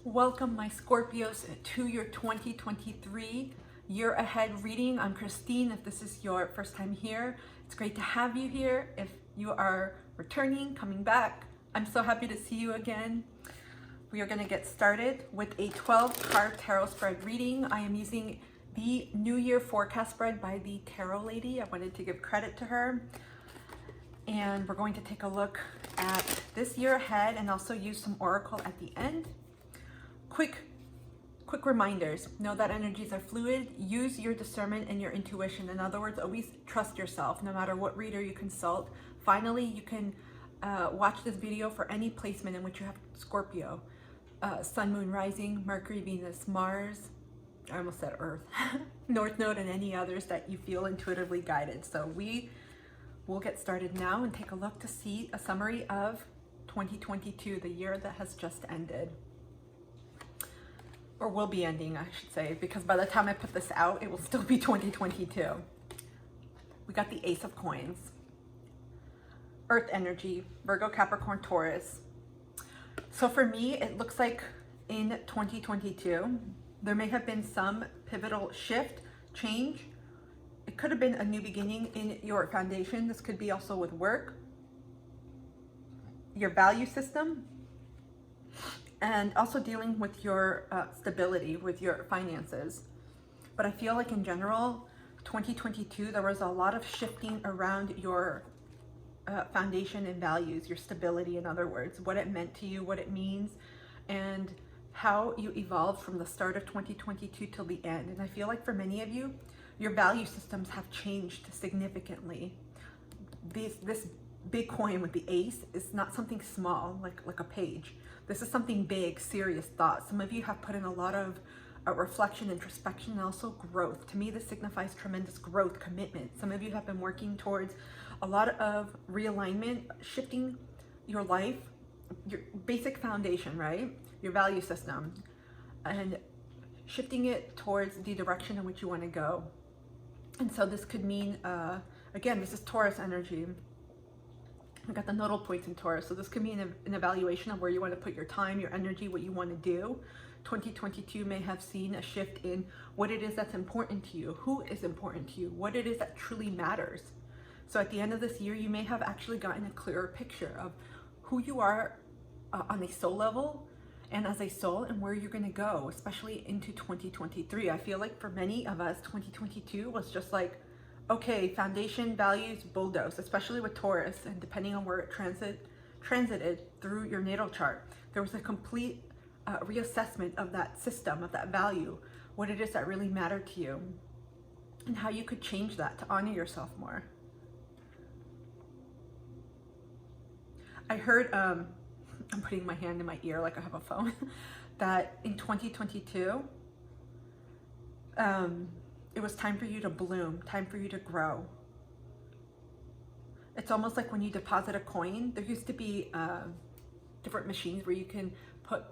Welcome, my Scorpios, to your 2023 year ahead reading. I'm Christine. If this is your first time here, it's great to have you here. If you are returning, coming back, I'm so happy to see you again. We are going to get started with a 12-card tarot spread reading. I am using the New Year forecast spread by the Tarot Lady. I wanted to give credit to her. And we're going to take a look at this year ahead and also use some oracle at the end. Quick reminders. Know that energies are fluid. Use your discernment and your intuition. In other words, always trust yourself, no matter what reader you consult. Finally, you can watch this video for any placement in which you have Scorpio, Sun, Moon, Rising, Mercury, Venus, Mars, I almost said Earth, North Node, and any others that you feel intuitively guided. So we'll get started now and take a look to see a summary of 2022, the year that has just ended. Or will be ending, I should say, because by the time I put this out, it will still be 2022. We got the Ace of Coins, Earth energy, Virgo, Capricorn, Taurus. So for me, it looks like in 2022, there may have been some pivotal shift, change. It could have been a new beginning in your foundation. This could be also with work, your value system, and also dealing with your stability, with your finances. But I feel like in general, 2022, there was a lot of shifting around your foundation and values, your stability, in other words, what it meant to you, what it means, and how you evolved from the start of 2022 till the end. And I feel like for many of you, your value systems have changed significantly. This big coin with the ace is not something small, like a page. This is something big, serious thought. Some of you have put in a lot of reflection, introspection, and also growth. To me, this signifies tremendous growth, commitment. Some of you have been working towards a lot of realignment, shifting your life, your basic foundation, right? Your value system, and shifting it towards the direction in which you want to go. And so this could mean, again, this is Taurus energy. We got the nodal points in Taurus. So this could mean an evaluation of where you want to put your time, your energy, what you want to do. 2022 may have seen a shift in what it is that's important to you, who is important to you, what it is that truly matters. So at the end of this year, you may have actually gotten a clearer picture of who you are on a soul level and as a soul, and where you're going to go, especially into 2023. I feel like for many of us, 2022 was just like, okay, foundation, values, bulldoze, especially with Taurus, and depending on where it transited through your natal chart, there was a complete reassessment of that system, of that value, what it is that really mattered to you, and how you could change that to honor yourself more. I heard, I'm putting my hand in my ear like I have a phone, that in 2022, it was time for you to bloom, time for you to grow. It's almost like when you deposit a coin, there used to be different machines where you can put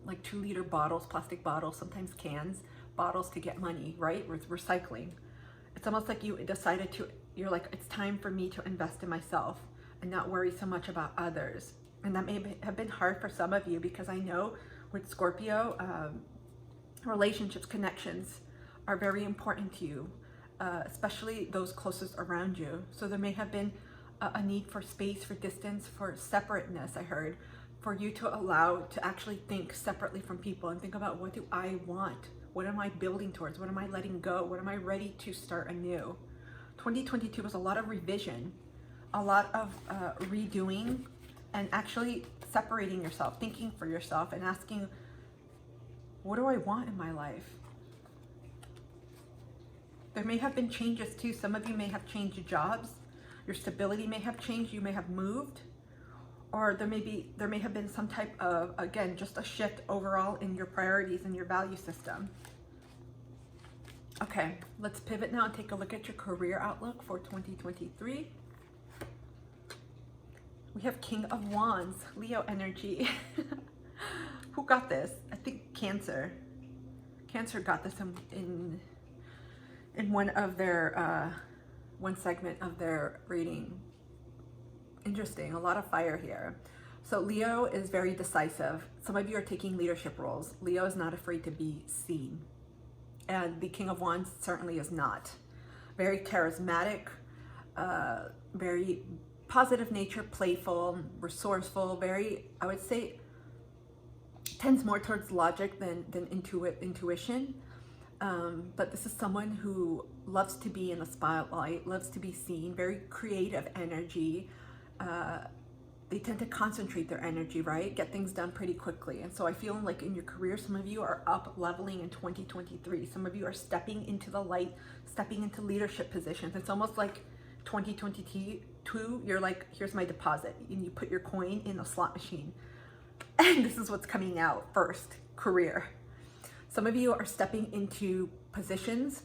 like 2-liter bottles, plastic bottles, sometimes cans, bottles to get money, right? With recycling. It's almost like you decided you're like, it's time for me to invest in myself and not worry so much about others. And that may have been hard for some of you, because I know with Scorpio, relationships, connections are very important to you, especially those closest around you. So there may have been a need for space, for distance, for separateness, I heard, for you to allow to actually think separately from people and think about, what do I want? What am I building towards? What am I letting go? What am I ready to start anew? 2022 was a lot of revision, a lot of redoing, and actually separating yourself, thinking for yourself, and asking, what do I want in my life? There may have been changes too. Some of you may have changed jobs. Your stability may have changed. You may have moved, or there may have been some type of, again, just a shift overall in your priorities and your value system. Okay, let's pivot now and take a look at your career outlook for 2023. We have King of Wands, Leo energy. Who got this? I think Cancer. Cancer got this in one of their one segment of their reading. Interesting, a lot of fire here. So Leo is very decisive. Some of you are taking leadership roles. Leo is not afraid to be seen. And the King of Wands certainly is not. Very charismatic, very positive nature, playful, resourceful, very, I would say, tends more towards logic than intuition. But this is someone who loves to be in the spotlight, loves to be seen, very creative energy. They tend to concentrate their energy, right? Get things done pretty quickly. And so I feel like in your career, some of you are up leveling in 2023. Some of you are stepping into the light, stepping into leadership positions. It's almost like 2022, you're like, here's my deposit. And you put your coin in a slot machine. And this is what's coming out first, career. Some of you are stepping into positions,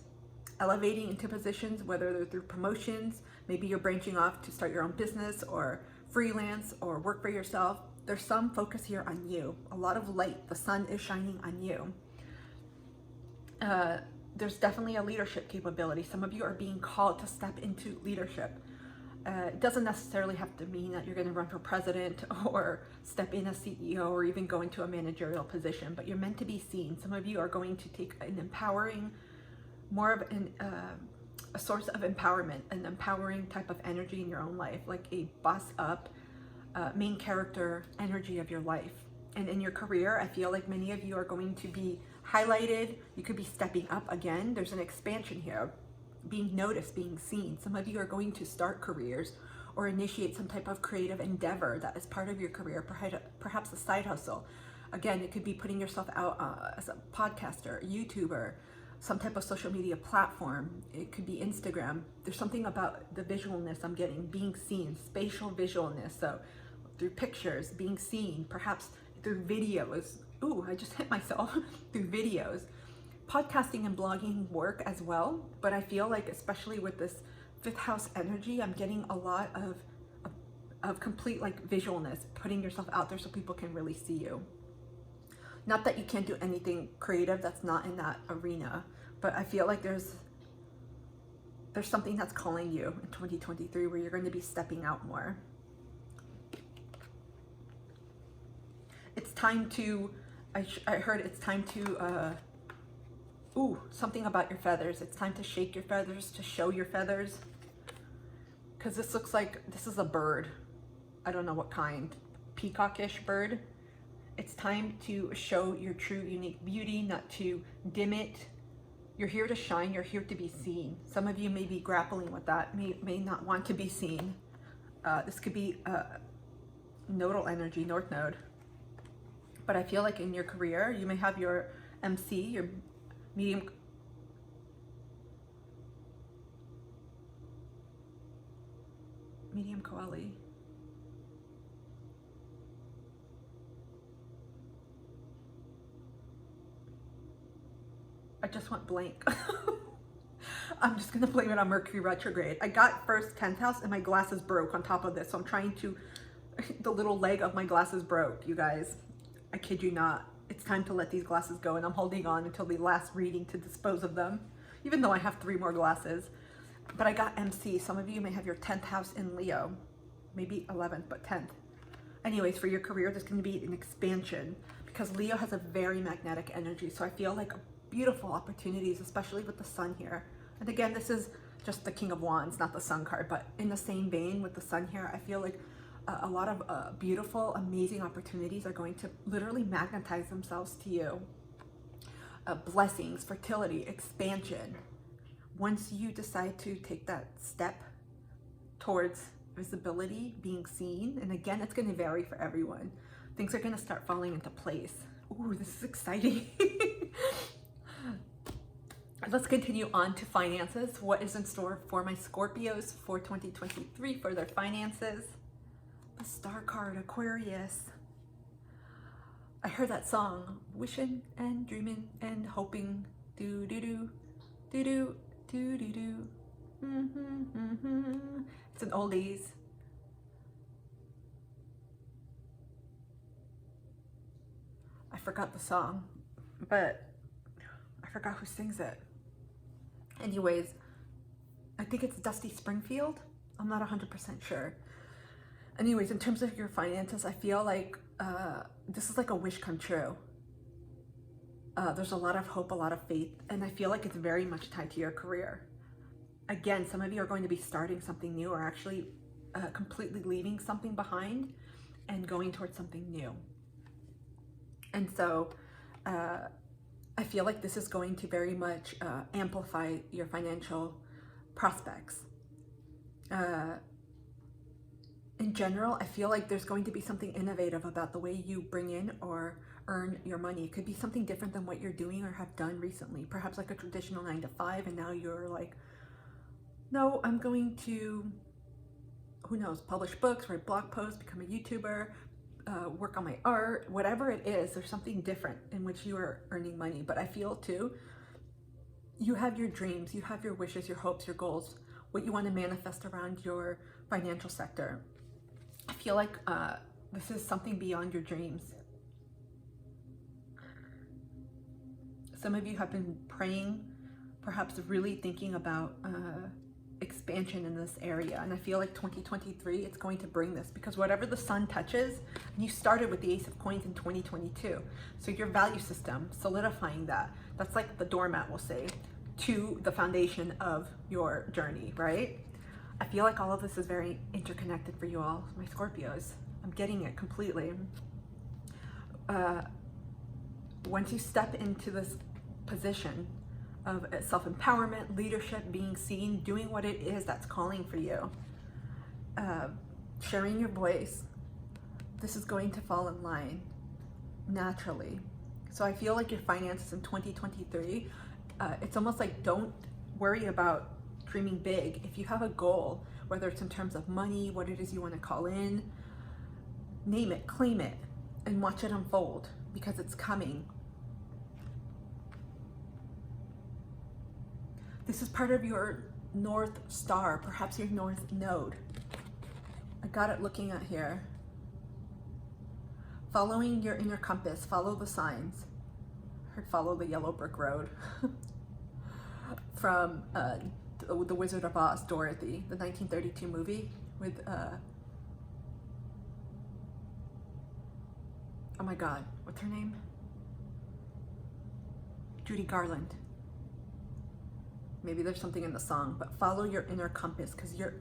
elevating into positions, whether they're through promotions, maybe you're branching off to start your own business or freelance or work for yourself. There's some focus here on you, a lot of light. The sun is shining on you. There's definitely a leadership capability. Some of you are being called to step into leadership. It doesn't necessarily have to mean that you're going to run for president or step in as CEO or even go into a managerial position, but you're meant to be seen. Some of you are going to take an empowering, more of a source of empowerment, an empowering type of energy in your own life, like a boss up, main character energy of your life. And in your career, I feel like many of you are going to be highlighted. You could be stepping up again. There's an expansion here, being noticed, being seen. Some of you are going to start careers or initiate some type of creative endeavor that is part of your career, perhaps a side hustle. Again, it could be putting yourself out as a podcaster, YouTuber, some type of social media platform. It could be Instagram. There's something about the visualness I'm getting, being seen, spatial visualness. So through pictures, being seen, perhaps through videos. Ooh, I just hit myself through videos. Podcasting and blogging work as well, but I feel like especially with this fifth house energy, I'm getting a lot of complete like visualness, putting yourself out there so people can really see you. Not that you can't do anything creative that's not in that arena, but I feel like there's something that's calling you in 2023 where you're going to be stepping out more. It's time to, I heard it's time to, something about your feathers. It's time to shake your feathers, to show your feathers. Because this looks like, this is a bird. I don't know what kind. Peacockish bird. It's time to show your true unique beauty, not to dim it. You're here to shine, you're here to be seen. Some of you may be grappling with that, may not want to be seen. This could be nodal energy, North Node. But I feel like in your career, you may have your MC, your medium Coeli. I just went blank. I'm just gonna blame it on Mercury retrograde. I got first 10th house and my glasses broke on top of this. So I'm trying to, the little leg of my glasses broke, you guys. I kid you not. It's time to let these glasses go and I'm holding on until the last reading to dispose of them, even though I have 3 more glasses. But I got MC. Some of you may have your 10th house in Leo, maybe 11th, but 10th. Anyways, for your career, there's going to be an expansion because Leo has a very magnetic energy. So I feel like beautiful opportunities, especially with the sun here. And again, this is just the King of Wands, not the Sun card, but in the same vein with the sun here, I feel like a lot of beautiful, amazing opportunities are going to literally magnetize themselves to you. Blessings, fertility, expansion. Once you decide to take that step towards visibility, being seen, and again, it's going to vary for everyone. Things are going to start falling into place. Ooh, this is exciting. Let's continue on to finances. What is in store for my Scorpios for 2023 for their finances? The Star card, Aquarius. I heard that song, wishing and dreaming and hoping, do do do, do do do do do. It's an oldies. I forgot the song, but I forgot who sings it. Anyways, I think it's Dusty Springfield. I'm not 100% sure. Anyways, in terms of your finances, I feel like this is like a wish come true. There's a lot of hope, a lot of faith, and I feel like it's very much tied to your career. Again, some of you are going to be starting something new, or actually completely leaving something behind and going towards something new. And so I feel like this is going to very much amplify your financial prospects. In general, I feel like there's going to be something innovative about the way you bring in or earn your money. It could be something different than what you're doing or have done recently. Perhaps like a traditional 9 to 5, and now you're like, no, I'm going to, who knows, publish books, write blog posts, become a YouTuber, work on my art, whatever it is. There's something different in which you are earning money. But I feel too, you have your dreams, you have your wishes, your hopes, your goals, what you want to manifest around your financial sector. I feel like this is something beyond your dreams. Some of you have been praying, perhaps really thinking about expansion in this area. And I feel like 2023, it's going to bring this, because whatever the sun touches, and you started with the Ace of Coins in 2022. So your value system, solidifying that, that's like the doormat, we'll say, to the foundation of your journey, right? I feel like all of this is very interconnected for you all, my Scorpios. I'm getting it completely. Once you step into this position of self-empowerment, leadership, being seen, doing what it is that's calling for you, sharing your voice, this is going to fall in line naturally. So I feel like your finances in 2023, it's almost like, don't worry about dreaming big. If you have a goal, whether it's in terms of money, what it is you want to call in, name it, claim it, and watch it unfold, because it's coming. This is part of your North Star, perhaps your North Node. I got it looking at here. Following your inner compass, follow the signs. Or follow the yellow brick road. From The Wizard of Oz, Dorothy, the 1932 movie with, oh my God, what's her name? Judy Garland. Maybe there's something in the song, but follow your inner compass, because your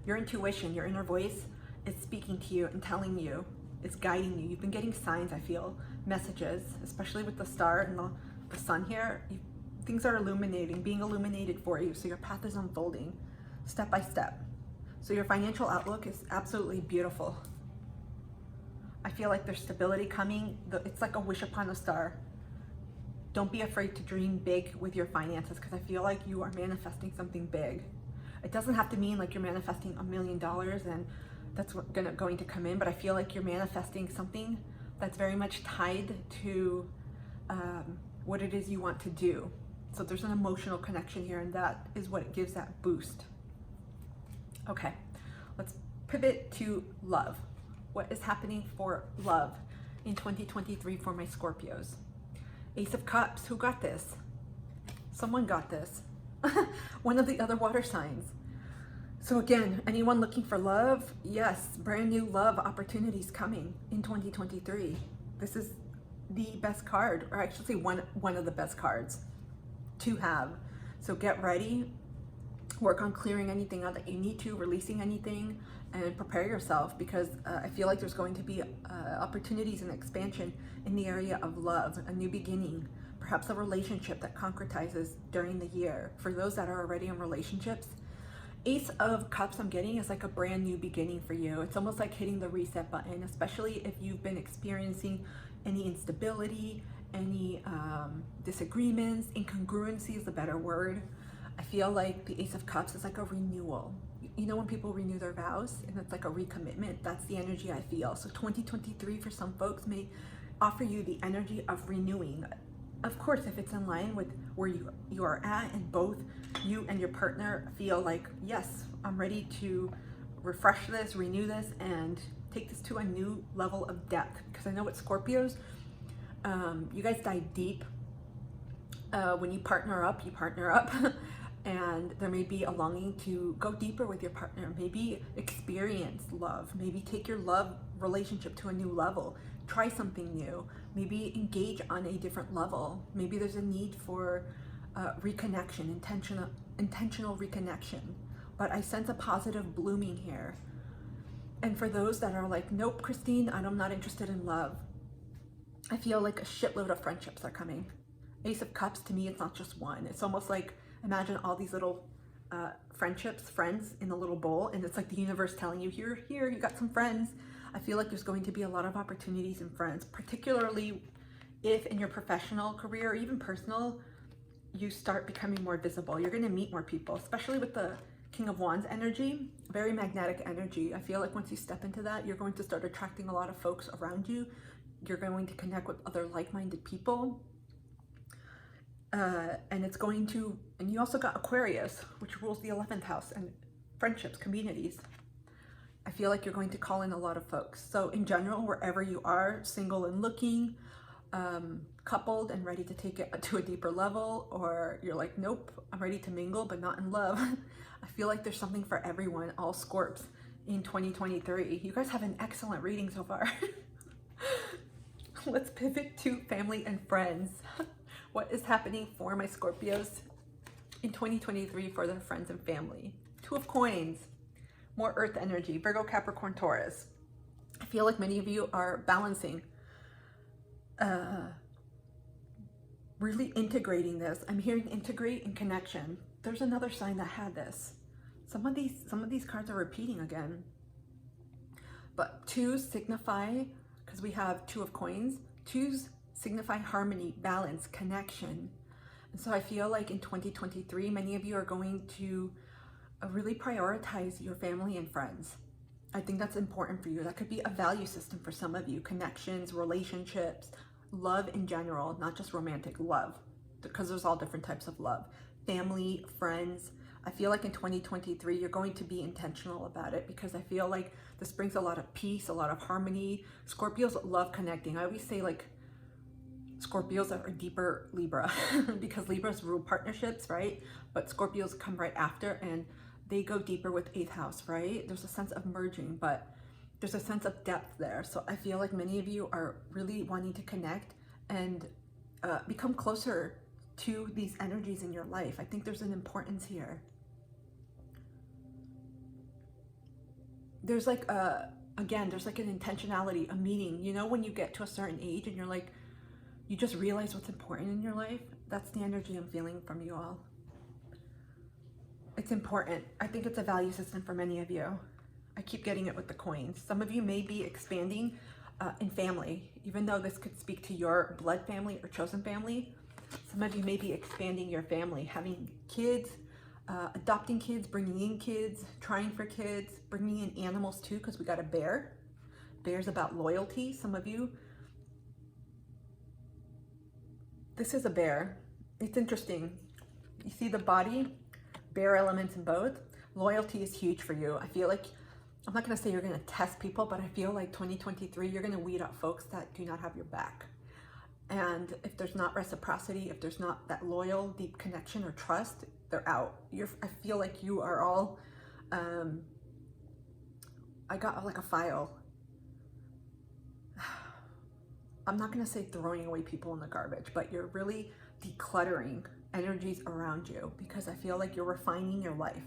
intuition, your inner voice is speaking to you and telling you, it's guiding you. You've been getting signs, I feel, messages, especially with the star and the sun here. Things are illuminating, being illuminated for you, so your path is unfolding step by step. So your financial outlook is absolutely beautiful. I feel like there's stability coming. It's like a wish upon a star. Don't be afraid to dream big with your finances, because I feel like you are manifesting something big. It doesn't have to mean like you're manifesting $1 million and that's going to come in, but I feel like you're manifesting something that's very much tied to what it is you want to do. So there's an emotional connection here, and that is what gives that boost. Okay, let's pivot to love. What is happening for love in 2023 for my Scorpios? Ace of Cups, who got this? Someone got this. One of the other water signs. So again, anyone looking for love? Yes, brand new love opportunities coming in 2023. This is the best card, or I should say one of the best cards to have. So get ready, work on clearing anything out that you need to, releasing anything, and prepare yourself, because I feel like there's going to be opportunities and expansion in the area of love, a new beginning, perhaps a relationship that concretizes during the year. For those that are already in relationships, Ace of Cups I'm getting is like a brand new beginning for you. It's almost like hitting the reset button, especially if you've been experiencing any instability, any disagreements. Incongruency is the better word. I feel like the Ace of Cups is like a renewal. You know when people renew their vows and it's like a recommitment? That's the energy I feel. So 2023 for some folks may offer you the energy of renewing. Of course, if it's in line with where you are at, and both you and your partner feel like, yes, I'm ready to refresh this, renew this, and take this to a new level of depth. Because I know with Scorpios, you guys dive deep. When you partner up, And there may be a longing to go deeper with your partner, maybe experience love, maybe take your love relationship to a new level, try something new, maybe engage on a different level. Maybe there's a need for reconnection, intentional reconnection. But I sense a positive blooming here. And for those that are like, nope, Christine, I'm not interested in love, I feel like a shitload of friendships are coming. Ace of Cups, to me, it's not just one. It's almost like, imagine all these little friendships, friends in a little bowl, and it's like the universe telling you, here, you got some friends. I feel like there's going to be a lot of opportunities in friends, particularly if in your professional career or even personal, you start becoming more visible. You're going to meet more people, especially with the King of Wands energy, very magnetic energy. I feel like once you step into that, you're going to start attracting a lot of folks around you. You're going to connect with other like-minded people. And it's going to, and you also got Aquarius, which rules the 11th house, and friendships, communities. I feel like you're going to call in a lot of folks. So in general, wherever you are, single and looking, coupled and ready to take it to a deeper level, or you're like, nope, I'm ready to mingle, but not in love. I feel like there's something for everyone, all Scorps in 2023. You guys have an excellent reading so far. Let's pivot to family and friends. What is happening for my Scorpios in 2023 for their friends and family? Two of Coins, more earth energy, Virgo, Capricorn, Taurus. I feel like many of you are balancing, really integrating this. I'm hearing integrate and connection. There's another sign that had this. Some of these cards are repeating again. But twos signify, because we have Two of Coins, twos signify harmony, balance, connection. And so I feel like in 2023, many of you are going to really prioritize your family and friends. I think that's important for you. That could be a value system for some of you. Connections, relationships, love in general, not just romantic love, because there's all different types of love. Family, friends. I feel like in 2023, you're going to be intentional about it, because I feel like this brings a lot of peace, a lot of harmony. Scorpios love connecting. I always say, like, Scorpios are deeper Libra because Libras rule partnerships, right? But Scorpios come right after, and they go deeper with 8th house, right? There's a sense of merging, but there's a sense of depth there. So I feel like many of you are really wanting to connect and become closer to these energies in your life. I think there's an importance here. There's like again, there's like an intentionality, a meaning. You know, when you get to a certain age and you're like, you just realize what's important in your life. That's the energy I'm feeling from you all. It's important. I think it's a value system for many of you. I keep getting it with the coins. Some of you may be expanding in family, even though this could speak to your blood family or chosen family. Some of you may be expanding your family, having kids, adopting kids, bringing in kids, trying for kids, bringing in animals too, because we got a bear. Bear's about loyalty. Some of you, this is a bear. It's interesting. You see the body, bear elements in both. Loyalty is huge for you. I feel like, I'm not going to say you're going to test people, but I feel like 2023, you're going to weed out folks that do not have your back. And if there's not reciprocity, if there's not that loyal, deep connection or trust, they're out. I feel like you are all, I got like a file. I'm not going to say throwing away people in the garbage, but you're really decluttering energies around you, because I feel like you're refining your life.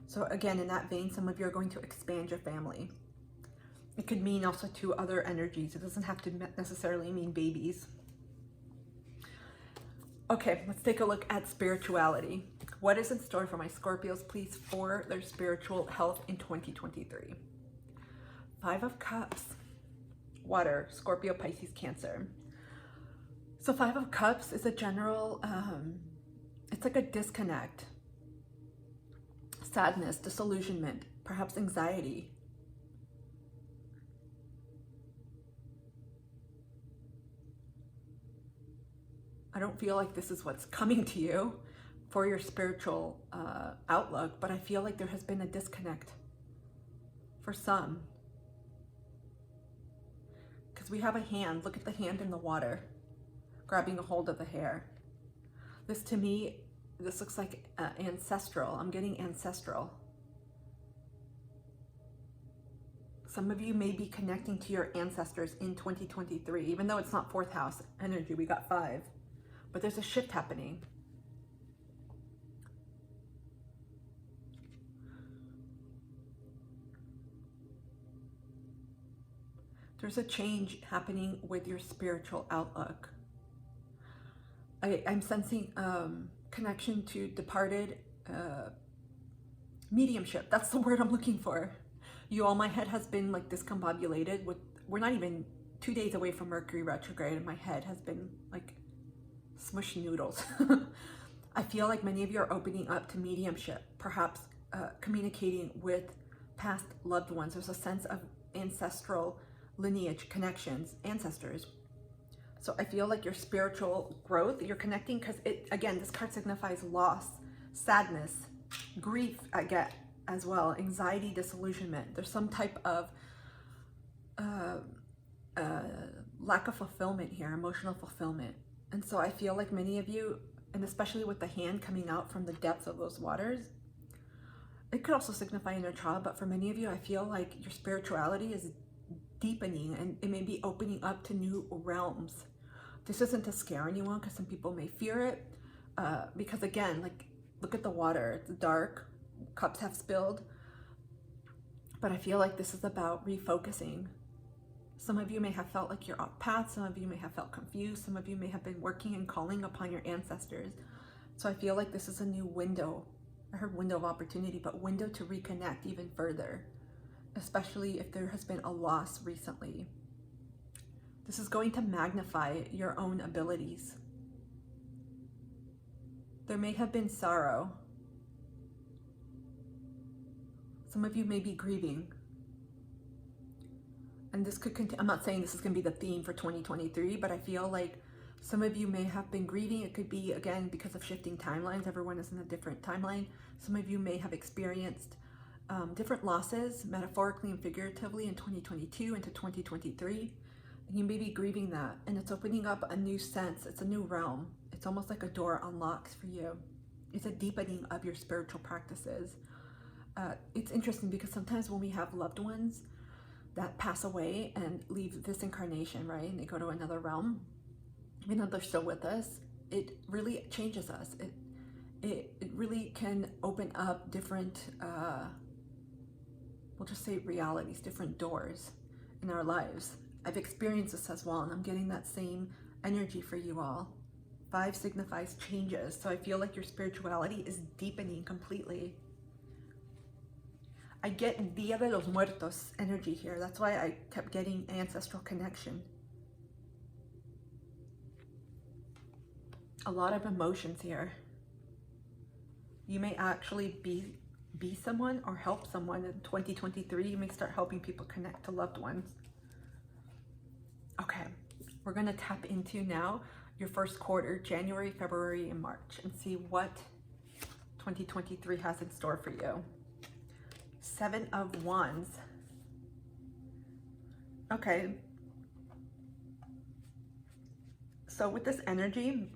So again, in that vein, some of you are going to expand your family. It could mean also to other energies. It doesn't have to necessarily mean babies. Okay, let's take a look at spirituality. What is in store for my Scorpios, please, for their spiritual health in 2023? 5 of Cups. Water, Scorpio, Pisces, Cancer. So 5 of Cups is a general, it's like a disconnect, sadness, disillusionment, perhaps anxiety. I don't feel like this is what's coming to you for your spiritual outlook, but I feel like there has been a disconnect for some. Because we have a hand, look at the hand in the water, grabbing a hold of the hair. This to me this looks like ancestral. I'm getting ancestral. Some of you may be connecting to your ancestors in 2023, even though it's not fourth house energy, we got 5, but there's a shift happening. There's a change happening with your spiritual outlook. I'm sensing connection to departed mediumship. That's the word I'm looking for. You all, my head has been like discombobulated with, we're not even 2 days away from Mercury retrograde and my head has been like smushed noodles. I feel like many of you are opening up to mediumship, perhaps communicating with past loved ones. There's a sense of ancestral lineage connections, ancestors. So I feel like your spiritual growth, you're connecting, because it, again, this card signifies loss, sadness, grief, I get as well, anxiety, disillusionment. There's some type of lack of fulfillment here, emotional fulfillment. And so I feel like many of you, and especially with the hand coming out from the depths of those waters, it could also signify inner child, but for many of you, I feel like your spirituality is deepening and it may be opening up to new realms. This isn't to scare anyone, because some people may fear it, because again, like, look at the water, it's dark, cups have spilled, but I feel like this is about refocusing. Some of you may have felt like you're off path, some of you may have felt confused, some of you may have been working and calling upon your ancestors. So I feel like this is a new window. I heard window of opportunity, but window to reconnect even further, especially if there has been a loss recently. This is going to magnify your own abilities. There may have been sorrow. Some of you may be grieving. And this could continue. I'm not saying this is going to be the theme for 2023, but I feel like some of you may have been grieving. It could be, again, because of shifting timelines. Everyone is in a different timeline. Some of you may have experienced different losses, metaphorically and figuratively, in 2022 into 2023. And you may be grieving that, and it's opening up a new sense. It's a new realm. It's almost like a door unlocks for you. It's a deepening of your spiritual practices. It's interesting because sometimes when we have loved ones that pass away and leave this incarnation, right, and they go to another realm, even though they're still with us, it really changes us. It really can open up different, we'll just say realities, different doors in our lives. I've experienced this as well, and I'm getting that same energy for you all. 5 signifies changes, so I feel like your spirituality is deepening completely. I get Dia de los Muertos energy here. That's why I kept getting ancestral connection. A lot of emotions here. You may actually be someone or help someone in 2023. You may start helping people connect to loved ones. Okay, we're going to tap into now your first quarter, January, February, and March, and see what 2023 has in store for you. 7 of Wands. Okay. So with this energy,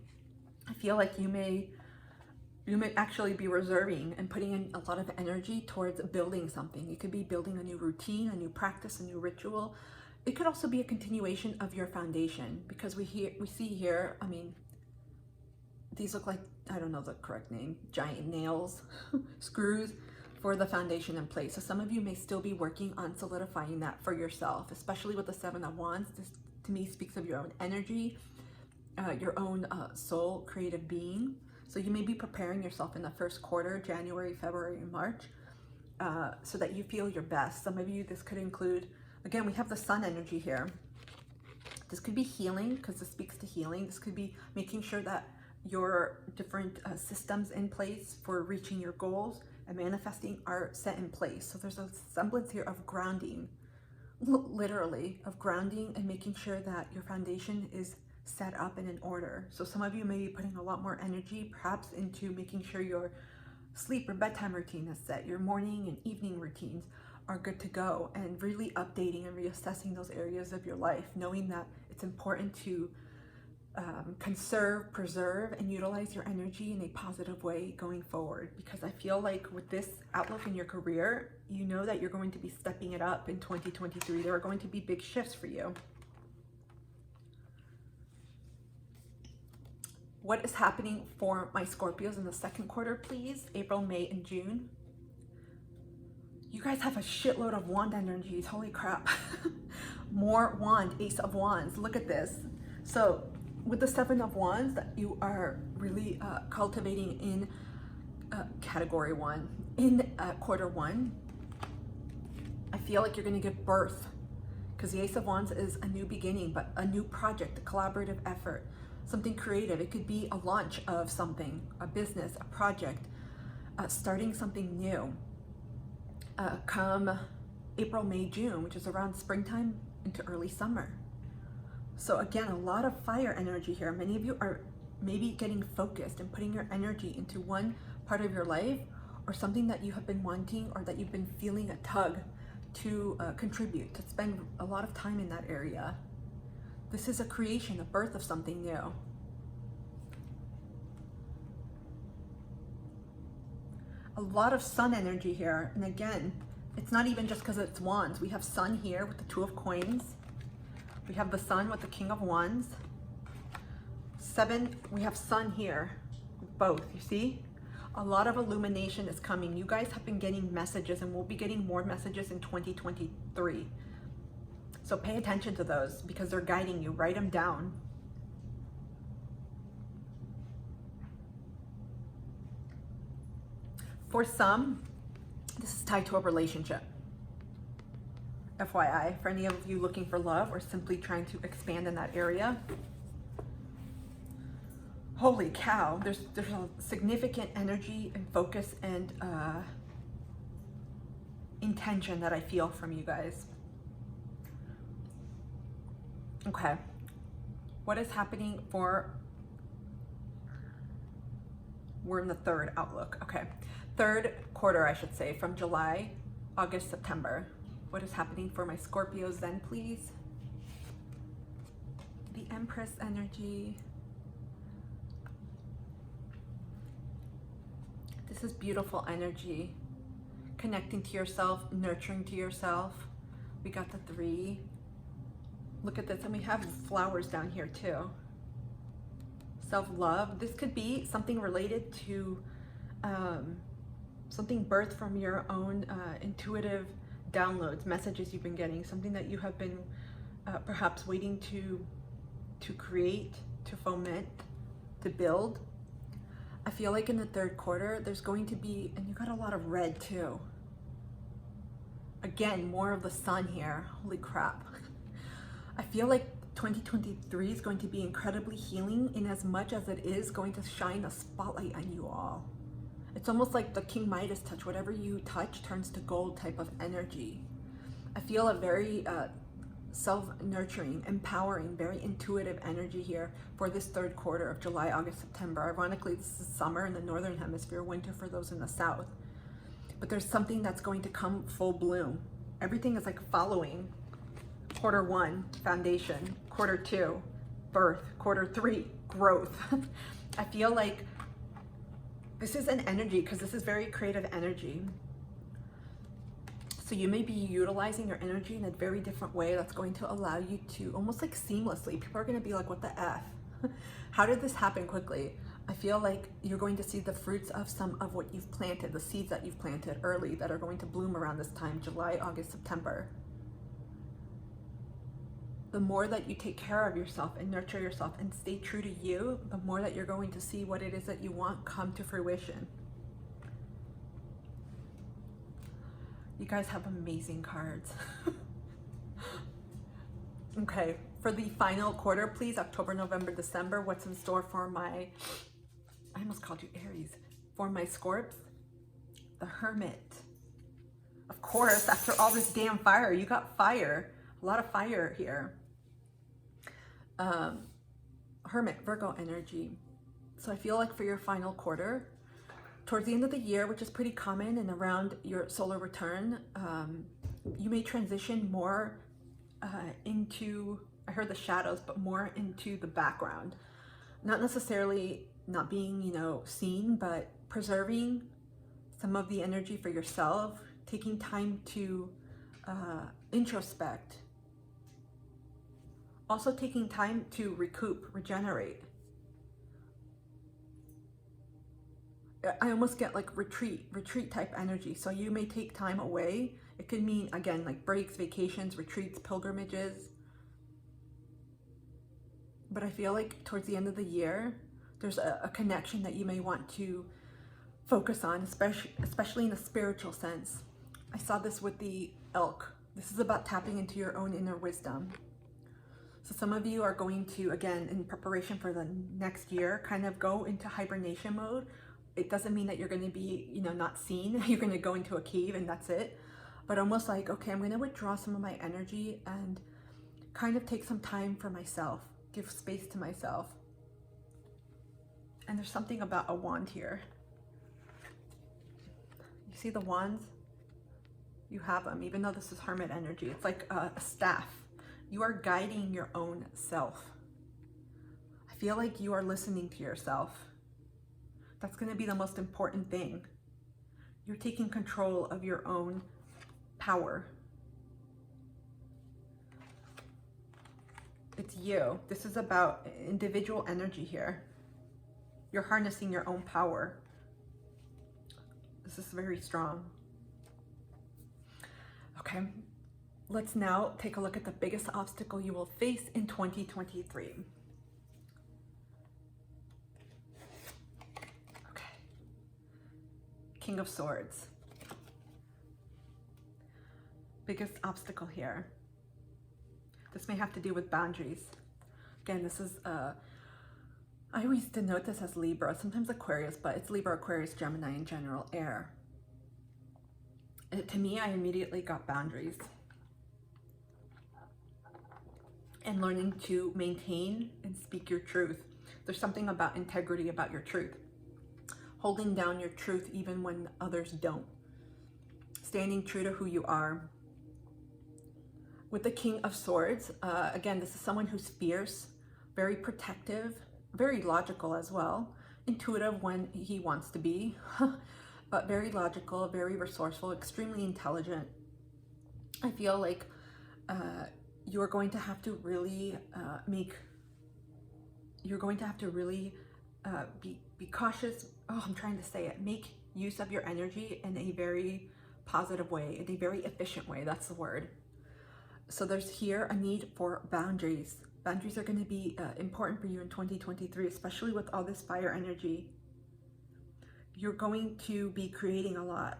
I feel like you may actually be reserving and putting in a lot of energy towards building something. It could be building a new routine, a new practice, a new ritual. It could also be a continuation of your foundation, because we see here, I mean, these look like, I don't know the correct name, giant nails, screws for the foundation in place. So some of you may still be working on solidifying that for yourself, especially with the 7 of Wands. This to me speaks of your own energy, your own soul, creative being. So you may be preparing yourself in the first quarter, January, February, and March, so that you feel your best. Some of you, this could include, again, we have the sun energy here. This could be healing, because this speaks to healing. This could be making sure that your different systems in place for reaching your goals and manifesting are set in place. So there's a semblance here of grounding, literally, of grounding and making sure that your foundation is set up and in order. So some of you may be putting a lot more energy perhaps into making sure your sleep or bedtime routine is set, your morning and evening routines are good to go, and really updating and reassessing those areas of your life, knowing that it's important to conserve, preserve, and utilize your energy in a positive way going forward, because I feel like with this outlook in your career, you know that you're going to be stepping it up in 2023. There are going to be big shifts for you. What is happening for my Scorpios in the second quarter, please? April, May, and June. You guys have a shitload of wand energies. Holy crap. More wand, Ace of Wands. Look at this. So with the Seven of Wands that you are really cultivating in category 1, in quarter 1, I feel like you're going to give birth, because the Ace of Wands is a new beginning, but a new project, a collaborative effort, something creative. It could be a launch of something, a business, a project, starting something new. Come April, May, June, which is around springtime into early summer. So again, a lot of fire energy here. Many of you are maybe getting focused and putting your energy into one part of your life, or something that you have been wanting, or that you've been feeling a tug to contribute, to spend a lot of time in that area. This is a creation, a birth of something new. A lot of sun energy here. And again, it's not even just because it's wands. We have sun here with the Two of Coins. We have the sun with the King of Wands. 7, we have sun here with both, you see? A lot of illumination is coming. You guys have been getting messages, and we'll be getting more messages in 2023. So pay attention to those, because they're guiding you. Write them down. For some, this is tied to a relationship. FYI, for any of you looking for love or simply trying to expand in that area. Holy cow, there's a significant energy and focus and intention that I feel from you guys. Okay, what is happening for, we're in the third outlook, okay. Third quarter, I should say, from July, August, September. What is happening for my Scorpios then, please? The Empress energy. This is beautiful energy. Connecting to yourself, nurturing to yourself. We got the 3. Look at this, and we have flowers down here too. Self-love. This could be something related to something birthed from your own intuitive downloads, messages you've been getting, something that you have been perhaps waiting to create, to foment, to build. I feel like in the third quarter, there's going to be, and you got a lot of red too. Again, more of the sun here. Holy crap. I feel like 2023 is going to be incredibly healing, in as much as it is going to shine a spotlight on you all. It's almost like the King Midas touch. Whatever you touch turns to gold type of energy. I feel a very self-nurturing, empowering, very intuitive energy here for this third quarter of July, August, September. Ironically, this is summer in the Northern Hemisphere, winter for those in the South. But there's something that's going to come full bloom. Everything is like following. Quarter 1, foundation. Quarter 2, birth. Quarter 3, growth. I feel like this is an energy, because this is very creative energy. So you may be utilizing your energy in a very different way that's going to allow you to, almost like seamlessly, people are going to be like, what the F? How did this happen quickly? I feel like you're going to see the fruits of some of what you've planted, the seeds that you've planted early that are going to bloom around this time, July, August, September. The more that you take care of yourself and nurture yourself and stay true to you, the more that you're going to see what it is that you want come to fruition. You guys have amazing cards. Okay, for the final quarter, please, October, November, December, what's in store for my, I almost called you Aries, for my Scorps? The Hermit. Of course, after all this damn fire, you got fire. A lot of fire here. Hermit, Virgo energy. So I feel like for your final quarter, towards the end of the year, which is pretty common, and around your solar return, you may transition more into I heard the shadows, but more into the background. Not necessarily not being, you know, seen, but preserving some of the energy for yourself, taking time to introspect, also taking time to recoup, regenerate. I almost get like retreat type energy. So you may take time away. It could mean, again, like breaks, vacations, retreats, pilgrimages. But I feel like towards the end of the year, there's a connection that you may want to focus on, especially in a spiritual sense. I saw this with the elk. This is about tapping into your own inner wisdom. So some of you are going to, again, in preparation for the next year, kind of go into hibernation mode. It doesn't mean that you're going to be, you know, not seen. You're going to go into a cave and that's it. But almost like, okay, I'm going to withdraw some of my energy and kind of take some time for myself, give space to myself. And there's something about a wand here. You see the wands? You have them, even though this is hermit energy. It's like a staff. You are guiding your own self. I feel like you are listening to yourself. That's going to be the most important thing. You're taking control of your own power. It's you. This is about individual energy here. You're harnessing your own power. This is very strong. Okay, let's now take a look at the biggest obstacle you will face in 2023. King of Swords. Biggest obstacle here. This may have to do with boundaries. Again, this is, I always denote this as Libra, sometimes Aquarius, but it's Libra, Aquarius, Gemini in general, air. To me, I immediately got boundaries. And learning to maintain and speak your truth. There's something about integrity, about your truth. Holding down your truth even when others don't. Standing true to who you are. With the King of Swords, again, this is someone who's fierce, very protective, very logical as well. Intuitive when he wants to be, but very logical, very resourceful, extremely intelligent. I feel like you're going to have to really be cautious. Oh, I'm trying to say it. Make use of your energy in a very positive way, in a very efficient way. That's the word. So there's here a need for boundaries. Boundaries are going to be important for you in 2023, especially with all this fire energy. You're going to be creating a lot.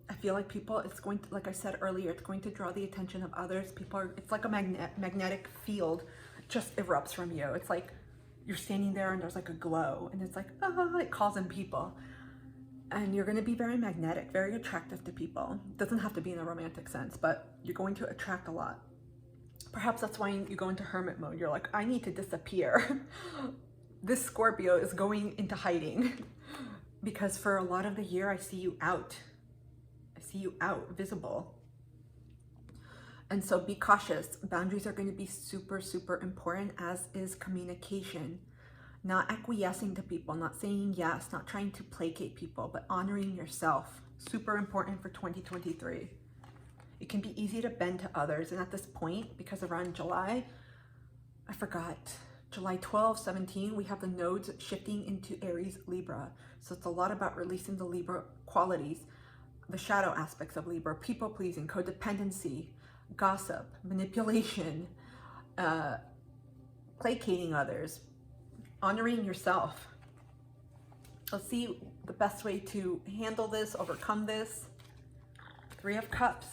I feel like people, it's going to, like I said earlier, it's going to draw the attention of others. People are, it's like a magnetic field just erupts from you. It's like you're standing there and there's like a glow and it's like, it calls in people. And you're going to be very magnetic, very attractive to people. It doesn't have to be in a romantic sense, but you're going to attract a lot. Perhaps that's why you go into hermit mode. You're like, I need to disappear. This Scorpio is going into hiding because for a lot of the year, I see you out. I see you out, visible. And so be cautious. Boundaries are going to be super, super important, as is communication. Not acquiescing to people, not saying yes, not trying to placate people, but honoring yourself. Super important for 2023. It can be easy to bend to others. And at this point, because around July, I forgot, July 12, 17, we have the nodes shifting into Aries, Libra. So it's a lot about releasing the Libra qualities, the shadow aspects of Libra, people pleasing, codependency, gossip, manipulation, placating others, honoring yourself. Let's see the best way to handle this, overcome this. 3 of Cups.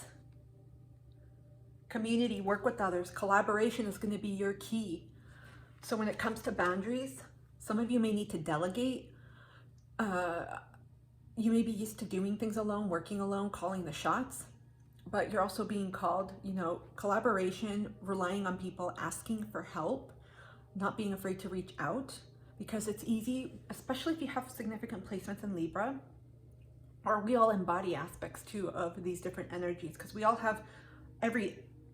Community, work with others. Collaboration is going to be your key. So when it comes to boundaries, some of you may need to delegate. You may be used to doing things alone, working alone, calling the shots, but you're also being called, you know, collaboration, relying on people, asking for help, not being afraid to reach out, because it's easy, especially if you have significant placements in Libra, or we all embody aspects too of these different energies, because we all have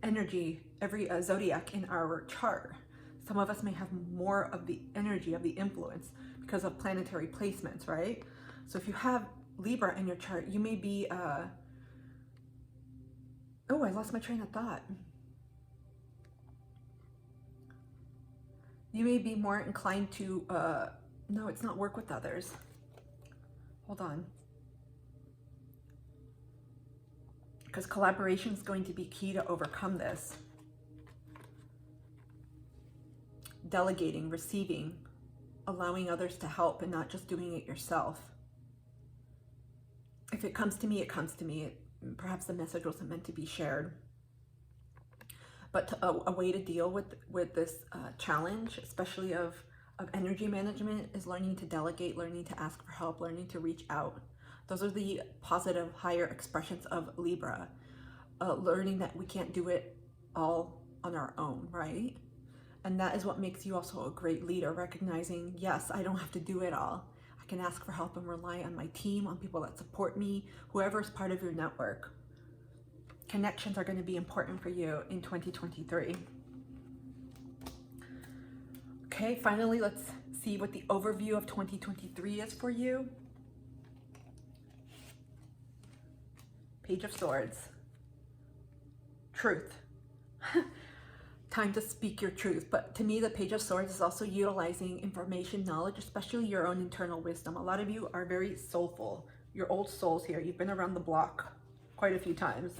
energy, every zodiac in our chart. Some of us may have more of the energy of the influence because of planetary placements, right? So if you have Libra in your chart, you may be, oh, I lost my train of thought. You may be more inclined to, no, it's not work with others. Hold on. Because collaboration is going to be key to overcome this. Delegating, receiving, allowing others to help and not just doing it yourself. If it comes to me, it comes to me. Perhaps the message wasn't meant to be shared. But a way to deal with this challenge, especially of energy management, is learning to delegate, learning to ask for help, learning to reach out. Those are the positive, higher expressions of Libra. Learning that we can't do it all on our own, right? And that is what makes you also a great leader, recognizing, yes, I don't have to do it all. I can ask for help and rely on my team, on people that support me, whoever is part of your network. Connections are going to be important for you in 2023. Okay, finally, let's see what the overview of 2023 is for you. Page of Swords. Truth. Time to speak your truth. But to me, the Page of Swords is also utilizing information, knowledge, especially your own internal wisdom. A lot of you are very soulful. You're old souls here. You've been around the block quite a few times.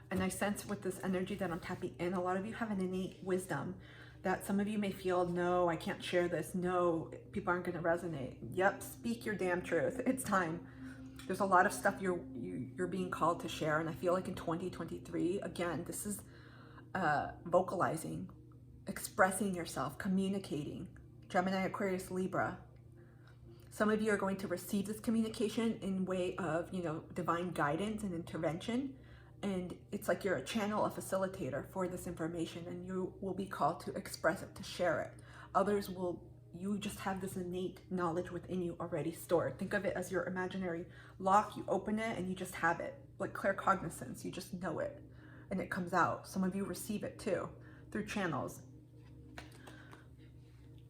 And I sense with this energy that I'm tapping in, a lot of you have an innate wisdom that some of you may feel, no, I can't share this. No, people aren't going to resonate. Yep, speak your damn truth. It's time. There's a lot of stuff you're being called to share. And I feel like in 2023, again, this is vocalizing, expressing yourself, communicating. Gemini, Aquarius, Libra. Some of you are going to receive this communication in way of, divine guidance and intervention. And it's like you're a channel, a facilitator for this information, and you will be called to express it, to share it. Others will, you just have this innate knowledge within you already stored. Think of it as your imaginary lock. You open it and you just have it, like claircognizance. You just know it and it comes out. Some of you receive it too through channels.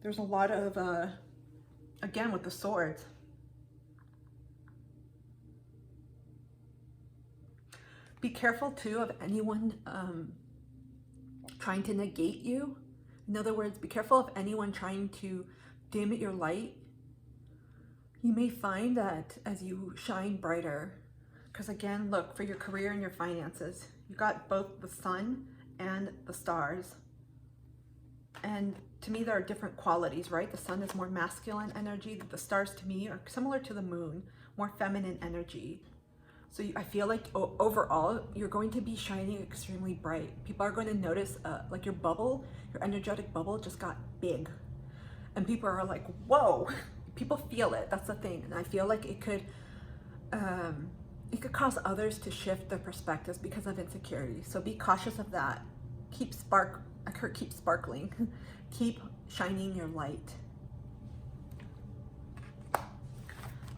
There's a lot of, again, with the swords, be careful too of anyone trying to negate you. In other words, be careful of anyone trying to dim your light. You may find that as you shine brighter, because again, look, for your career and your finances, you got both the sun and the stars. And to me, there are different qualities, right? The sun is more masculine energy. The stars to me are similar to the moon, more feminine energy. So I feel like overall, you're going to be shining extremely bright. People are going to notice like your bubble, your energetic bubble just got big. And people are like, whoa, people feel it. That's the thing. And I feel like it could cause others to shift their perspectives because of insecurity. So be cautious of that. Keep sparkling. Keep shining your light.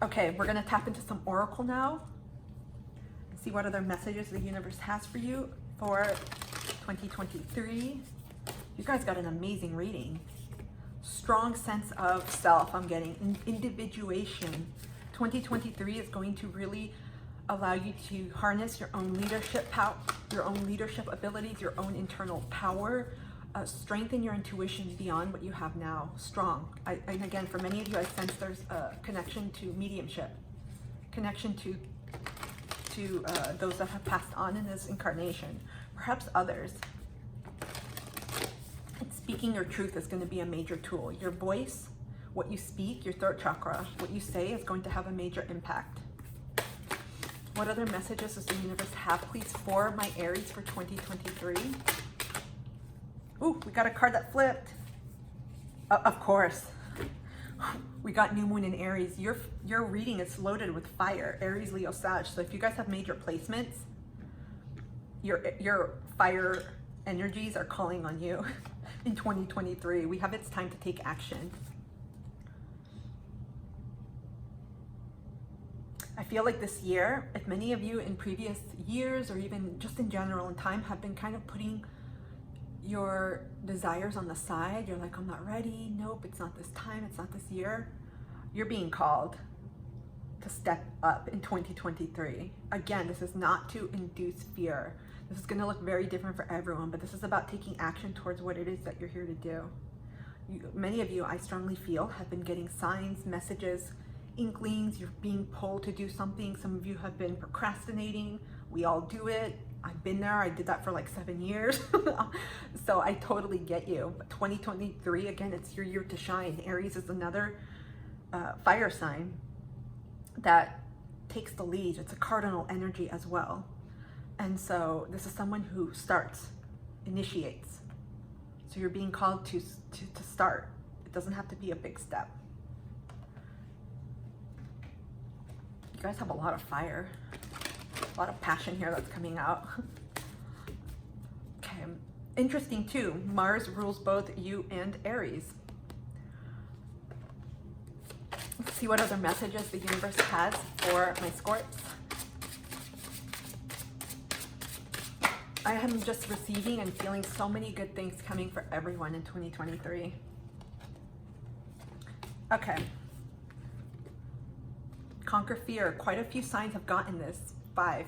Okay, we're going to tap into some oracle now. See what other messages the universe has for you for 2023. You guys got an amazing reading. Strong sense of self, I'm getting. Individuation. 2023 is going to really allow you to harness your own leadership power, your own leadership abilities, your own internal power. Strengthen your intuition beyond what you have now. Strong. And again, for many of you, I sense there's a connection to mediumship, connection to those that have passed on in this incarnation, perhaps others. And speaking your truth is going to be a major tool. Your voice, what you speak, your throat chakra, what you say is going to have a major impact. What other messages does the universe have, please, for my Aries for 2023? Ooh, we got a card that flipped. Of course. We got new moon in Aries. Your reading is loaded with fire, Aries, Leo, Sag. So if you guys have major placements, your fire energies are calling on you in 2023. We have It's time to take action. I feel like this year, if many of you in previous years or even just in general in time have been kind of putting your desires on the side. You're like, I'm not ready. Nope, it's not this time. It's not this year. You're being called to step up in 2023. Again, this is not to induce fear. This is going to look very different for everyone, but this is about taking action towards what it is that you're here to do. Many of you, I strongly feel, have been getting signs, messages, inklings. You're being pulled to do something. Some of you have been procrastinating. We all do it. I've been there. I did that for like 7 years. So I totally get you. But 2023, again, it's your year to shine. Aries is another fire sign that takes the lead. It's a cardinal energy as well. And so this is someone who starts, initiates. So you're being called to start. It doesn't have to be a big step. You guys have a lot of fire, a lot of passion here that's coming out. Okay, interesting too. Mars rules both you and Aries. Let's see what other messages the universe has for my Scorps. I am just receiving and feeling so many good things coming for everyone in 2023. Okay. Conquer fear. Quite a few signs have gotten this. 5.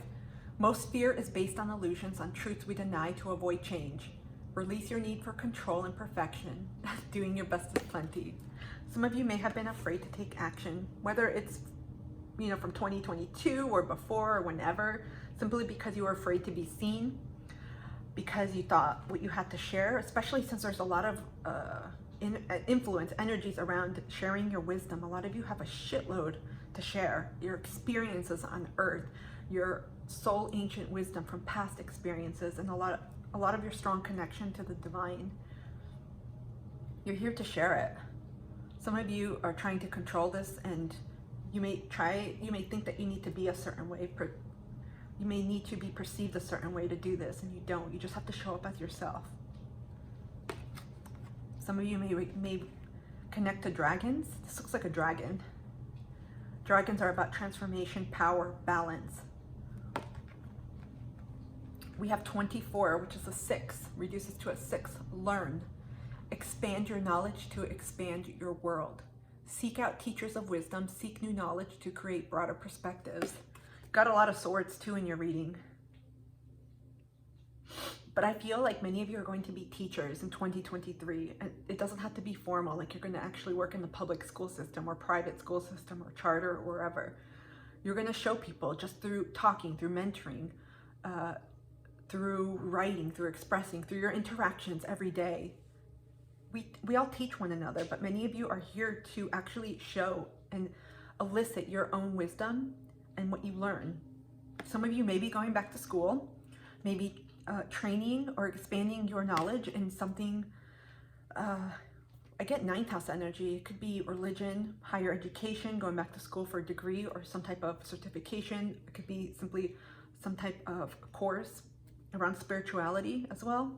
Most fear is based on illusions, on truths we deny to avoid change. Release your need for control and perfection. Doing your best is plenty. Some of you may have been afraid to take action, whether it's, from 2022 or before or whenever, simply because you were afraid to be seen, because you thought what you had to share, especially since there's a lot of influence, energies around sharing your wisdom. A lot of you have a shitload to share. Your experiences on earth, your soul ancient wisdom from past experiences, and a lot of your strong connection to the divine. You're here to share it. Some of you are trying to control this, and you may think that you need to be a certain way. You may need to be perceived a certain way to do this, and you don't. You just have to show up as yourself. Some of you may connect to dragons. This looks like a dragon. Dragons are about transformation, power, balance. We have 24, which is a 6, reduces to a 6. Learn. Expand your knowledge to expand your world. Seek out teachers of wisdom. Seek new knowledge to create broader perspectives. Got a lot of swords too in your reading. But I feel like many of you are going to be teachers in 2023. And it doesn't have to be formal, like you're going to actually work in the public school system or private school system or charter or wherever. You're going to show people just through talking, through mentoring, through writing, through expressing, through your interactions every day. We all teach one another, but many of you are here to actually show and elicit your own wisdom and what you learn. Some of you may be going back to school, maybe training or expanding your knowledge in something. I get 9th house energy. It could be religion, higher education, going back to school for a degree or some type of certification. It could be simply some type of course around spirituality as well.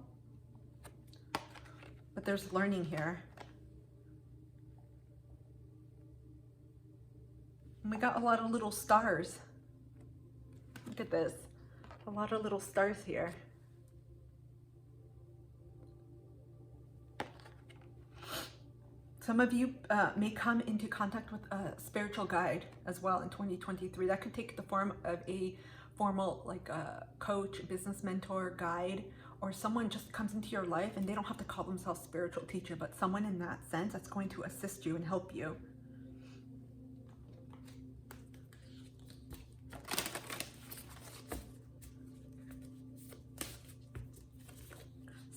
But there's learning here. And we got a lot of little stars. Look at this. A lot of little stars here. Some of you may come into contact with a spiritual guide as well in 2023. That could take the form of a formal, like a coach, business mentor, guide, or someone just comes into your life and they don't have to call themselves spiritual teacher, but someone in that sense that's going to assist you and help you.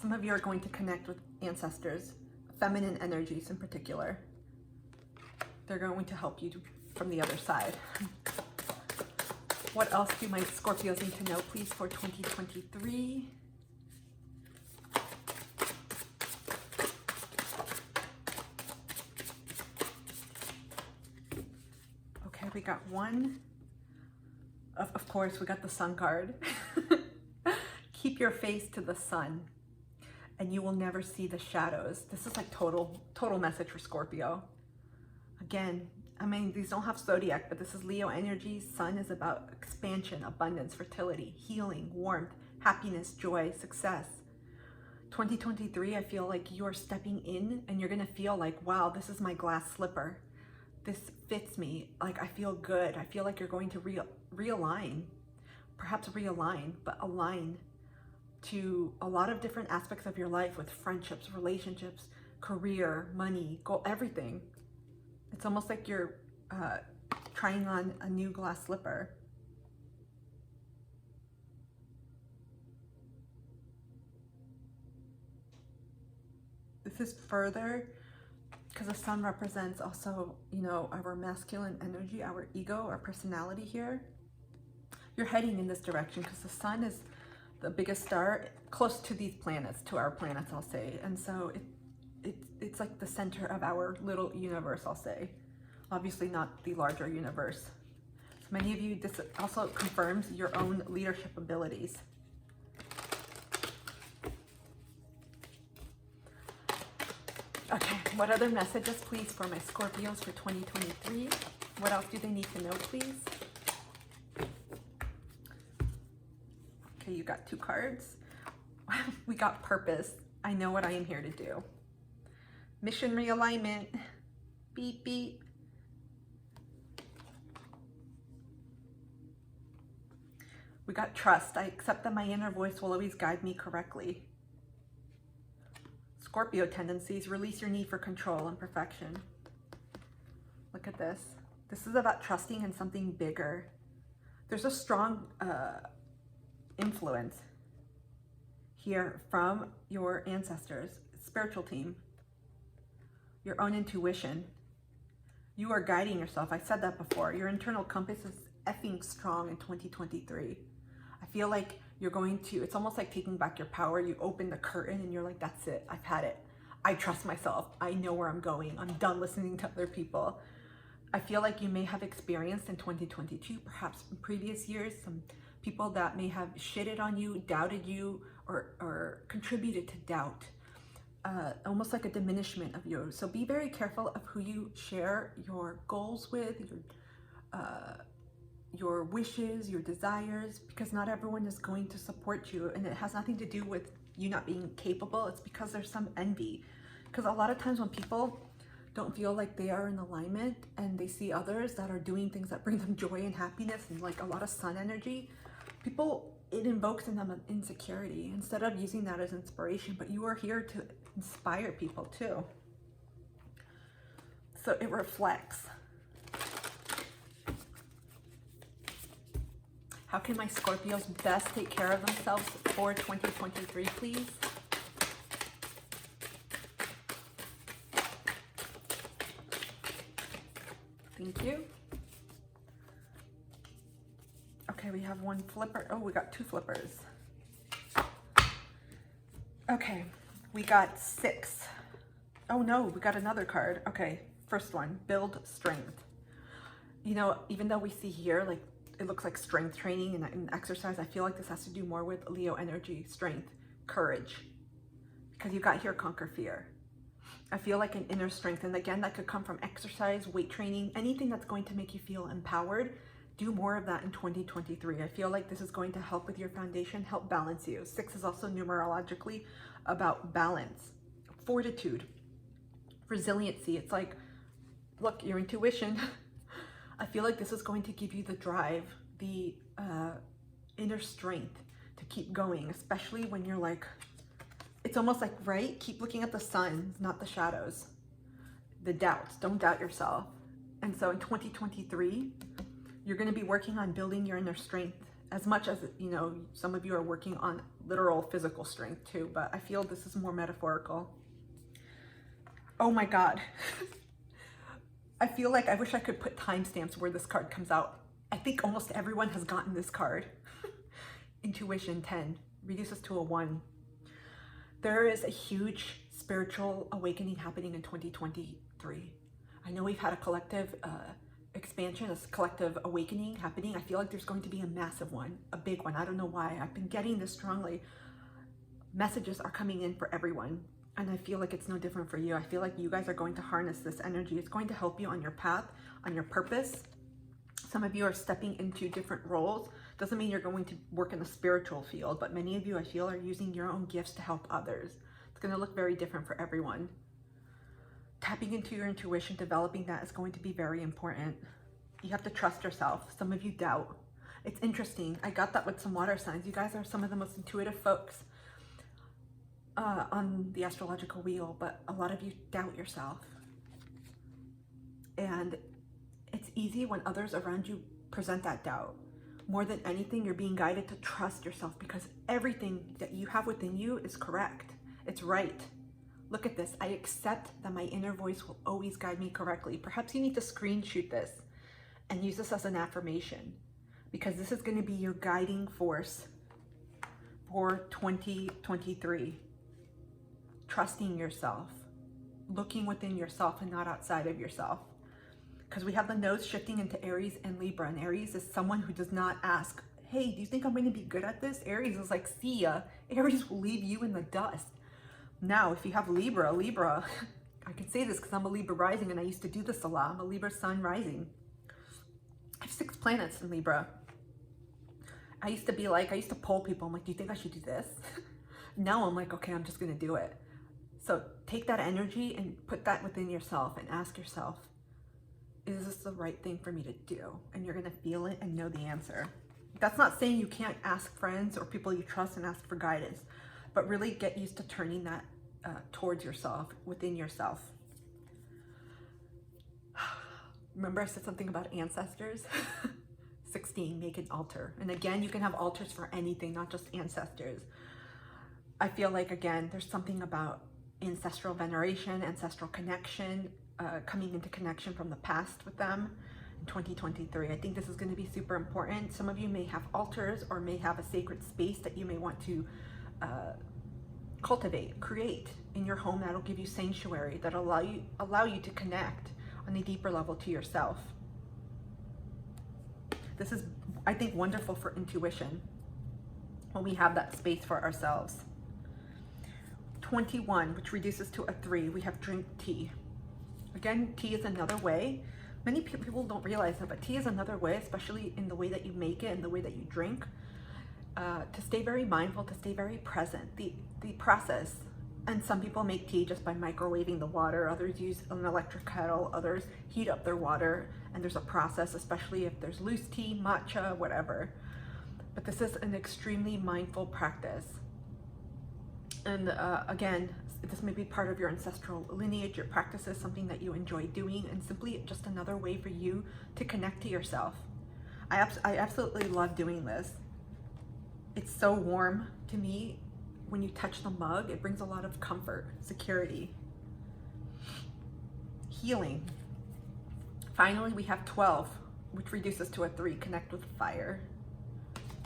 Some of you are going to connect with ancestors, feminine energies in particular. They're going to help you from the other side. What else do my Scorpios need to know, please, for 2023? Okay, we got one. Of course, we got the sun card. Keep your face to the sun, and you will never see the shadows. This is like total message for Scorpio. Again, I mean, these don't have zodiac, but this is Leo energy. Sun is about expansion, abundance, fertility, healing, warmth, happiness, joy, success. 2023, I feel like you're stepping in and you're gonna feel like, wow, this is my glass slipper. This fits me. Like, I feel good. I feel like you're going to realign, perhaps realign, but align to a lot of different aspects of your life with friendships, relationships, career, money, goal, everything. It's almost like you're trying on a new glass slipper. This is further because the sun represents also, you know, our masculine energy, our ego, our personality here. You're heading in this direction because the sun is the biggest star close to these planets, to our planets, I'll say. And so it's like the center of our little universe, I'll say. Obviously not the larger universe. So many of you, this also confirms your own leadership abilities. Okay, what other messages, please, for my Scorpios for 2023? What else do they need to know, please? Okay, you got 2 cards. We got purpose. I know what I am here to do. Mission realignment. Beep, beep. We got trust. I accept that my inner voice will always guide me correctly. Scorpio tendencies, release your need for control and perfection. Look at this. This is about trusting in something bigger. There's a strong influence here from your ancestors, spiritual team, your own intuition. You are guiding yourself. I said that before. Your internal compass is effing strong in 2023. I feel like you're going to, it's almost like taking back your power. You open the curtain and you're like, that's it. I've had it. I trust myself. I know where I'm going. I'm done listening to other people. I feel like you may have experienced in 2022, perhaps in previous years, some people that may have shitted on you, doubted you, or contributed to doubt. Almost like a diminishment of you. So be very careful of who you share your goals with, your wishes, your desires, because not everyone is going to support you, and it has nothing to do with you not being capable. It's because there's some envy. Because a lot of times when people don't feel like they are in alignment and they see others that are doing things that bring them joy and happiness and like a lot of sun energy, people, it invokes in them an insecurity instead of using that as inspiration. But you are here to inspire people too. So it reflects. How can my Scorpios best take care of themselves for 2023, please? Thank you. Okay, we have 1 flipper. Oh, we got 2 flippers. Okay, we got 6. Oh no, we got another card. Okay, first one, build strength. You know, even though we see here, like, it looks like strength training and exercise, I feel like this has to do more with Leo energy, strength, courage, because you got here conquer fear. I feel like an inner strength, and again, that could come from exercise, weight training, anything that's going to make you feel empowered. Do more of that in 2023. I feel like this is going to help with your foundation, help balance you. 6 is also numerologically about balance, fortitude, resiliency. It's like, look, your intuition. I feel like this is going to give you the drive, the inner strength to keep going, especially when you're like, it's almost like, right? Keep looking at the sun, not the shadows, the doubts. Don't doubt yourself. And so in 2023, you're going to be working on building your inner strength as much as, you know, some of you are working on literal physical strength too, but I feel this is more metaphorical. Oh my God. I feel like I wish I could put timestamps where this card comes out. I think almost everyone has gotten this card. Intuition 10 reduces to a 1. There is a huge spiritual awakening happening in 2023. I know we've had a collective expansion, a collective awakening happening. I feel like there's going to be a massive one, a big one. I don't know why. I've been getting this strongly. Messages are coming in for everyone. And I feel like it's no different for you. I feel like you guys are going to harness this energy. It's going to help you on your path, on your purpose. Some of you are stepping into different roles. Doesn't mean you're going to work in the spiritual field, but many of you, I feel, are using your own gifts to help others. It's going to look very different for everyone. Tapping into your intuition, developing that is going to be very important. You have to trust yourself. Some of you doubt. It's interesting. I got that with some water signs. You guys are some of the most intuitive folks on the astrological wheel, but a lot of you doubt yourself. And it's easy when others around you present that doubt. More than anything, you're being guided to trust yourself because everything that you have within you is correct. It's right. Look at this. I accept that my inner voice will always guide me correctly. Perhaps you need to screenshot this and use this as an affirmation, because this is going to be your guiding force for 2023. Trusting yourself, looking within yourself and not outside of yourself. Because we have the nose shifting into Aries and Libra, and Aries is someone who does not ask, hey, do you think I'm going to be good at this? Aries is like, see ya. Aries will leave you in the dust. Now, if you have Libra, I can say this because I'm a Libra rising and I used to do this a lot. I'm a Libra sun rising. I have 6 planets in Libra. I used to poll people. I'm like, do you think I should do this? Now I'm like, okay, I'm just going to do it. So take that energy and put that within yourself and ask yourself, is this the right thing for me to do? And you're going to feel it and know the answer. That's not saying you can't ask friends or people you trust and ask for guidance, but really get used to turning that towards yourself, within yourself. Remember I said something about ancestors? 16, make an altar. And again, you can have altars for anything, not just ancestors. I feel like, again, there's something about ancestral veneration, ancestral connection, coming into connection from the past with them in 2023. I think this is going to be super important. Some of you may have altars or may have a sacred space that you may want to cultivate, create in your home that'll give you sanctuary, that allow you to connect on a deeper level to yourself. This is, I think, wonderful for intuition when we have that space for ourselves. 21, which reduces to a 3, we have drink tea. Again, tea is another way. Many people don't realize that, but tea is another way, especially in the way that you make it and the way that you drink, to stay very mindful, to stay very present. The process, and some people make tea just by microwaving the water, others use an electric kettle, others heat up their water, and there's a process, especially if there's loose tea, matcha, whatever. But this is an extremely mindful practice. And again, this may be part of your ancestral lineage, your practices, something that you enjoy doing, and simply just another way for you to connect to yourself. I absolutely love doing this. It's so warm to me. When you touch the mug, it brings a lot of comfort, security, healing. Finally, we have 12, which reduces to a 3, connect with fire.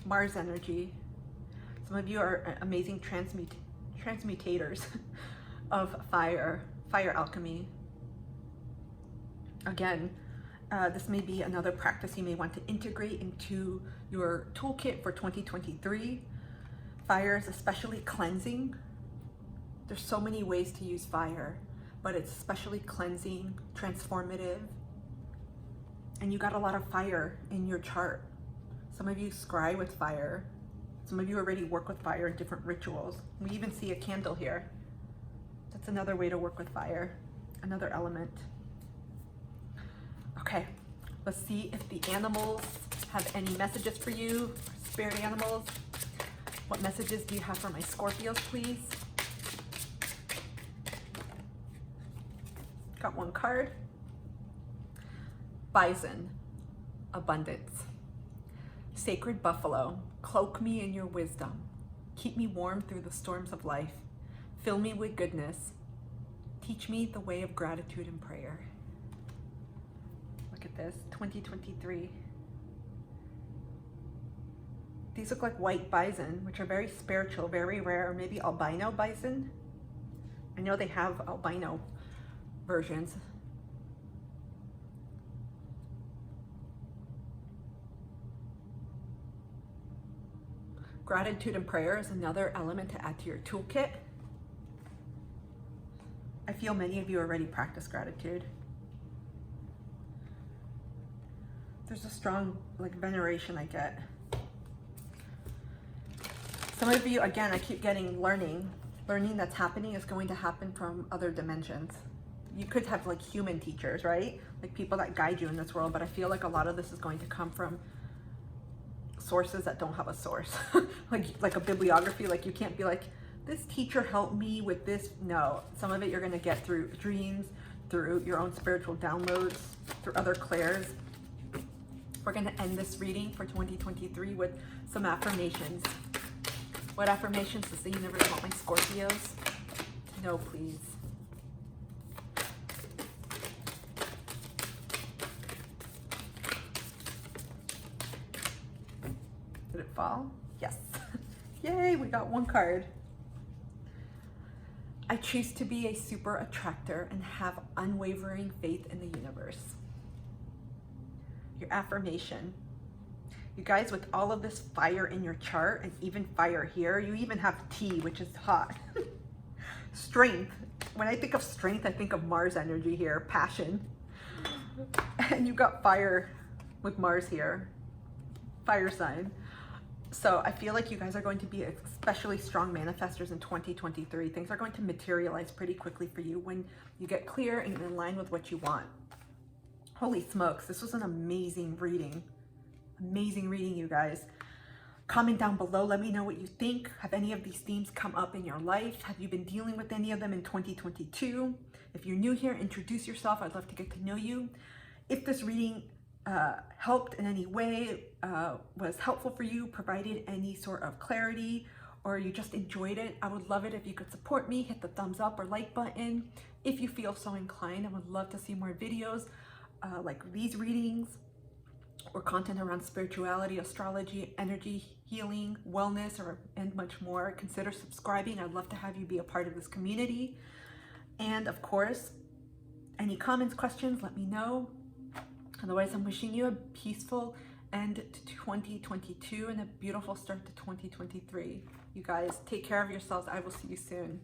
Mars energy. Some of you are amazing transmutators of fire alchemy. Again, this may be another practice you may want to integrate into your toolkit for 2023. Fire is especially cleansing. There's so many ways to use fire, but it's especially cleansing, transformative. And you got a lot of fire in your chart. Some of you scry with fire. Some of you already work with fire in different rituals. We even see a candle here. That's another way to work with fire, another element. Okay, let's see if the animals have any messages for you, spirit animals. What messages do you have for my Scorpios, please? Got one card. Bison, abundance. Sacred buffalo, cloak me in your wisdom. Keep me warm through the storms of life. Fill me with goodness. Teach me the way of gratitude and prayer. Look at this, 2023. These look like white bison, which are very spiritual, very rare, maybe albino bison. I know they have albino versions. Gratitude and prayer is another element to add to your toolkit. I feel many of you already practice gratitude. There's a strong veneration I get Some of you, again, I keep getting learning. Learning that's happening is going to happen from other dimensions. You could have like human teachers, right? Like people that guide you in this world, but I feel like a lot of this is going to come from sources that don't have a source. like a bibliography. Like you can't be like, this teacher helped me with this. No, some of it you're going to get through dreams, through your own spiritual downloads, through other clairs. We're going to end this reading for 2023 with some affirmations. What affirmations does the universe want my Scorpios to know, please? Did it fall? Yes. Yay, we got one card. I choose to be a super attractor and have unwavering faith in the universe. Your affirmation. You guys, with all of this fire in your chart and even fire here, you even have T, which is hot. Strength. When I think of strength, I think of Mars energy here, passion. And you got fire with Mars here, fire sign. So I feel like you guys are going to be especially strong manifestors in 2023. Things are going to materialize pretty quickly for you when you get clear and in line with what you want. Holy smokes, this was an amazing reading. Amazing reading, you guys. Comment down below. Let me know what you think. Have any of these themes come up in your life? Have you been dealing with any of them in 2022? If you're new here, introduce yourself. I'd love to get to know you. If this reading helped in any way, was helpful for you, provided any sort of clarity, or you just enjoyed it, I would love it if you could support me. Hit the thumbs up or like button. If you feel so inclined, I would love to see more videos like these readings, or content around spirituality, astrology, energy healing, wellness, and much more. Consider subscribing. I'd love to have you be a part of this community. And of course, any comments, questions, let me know. Otherwise, I'm wishing you a peaceful end to 2022 and a beautiful start to 2023. You guys, take care of yourselves. I will see you soon.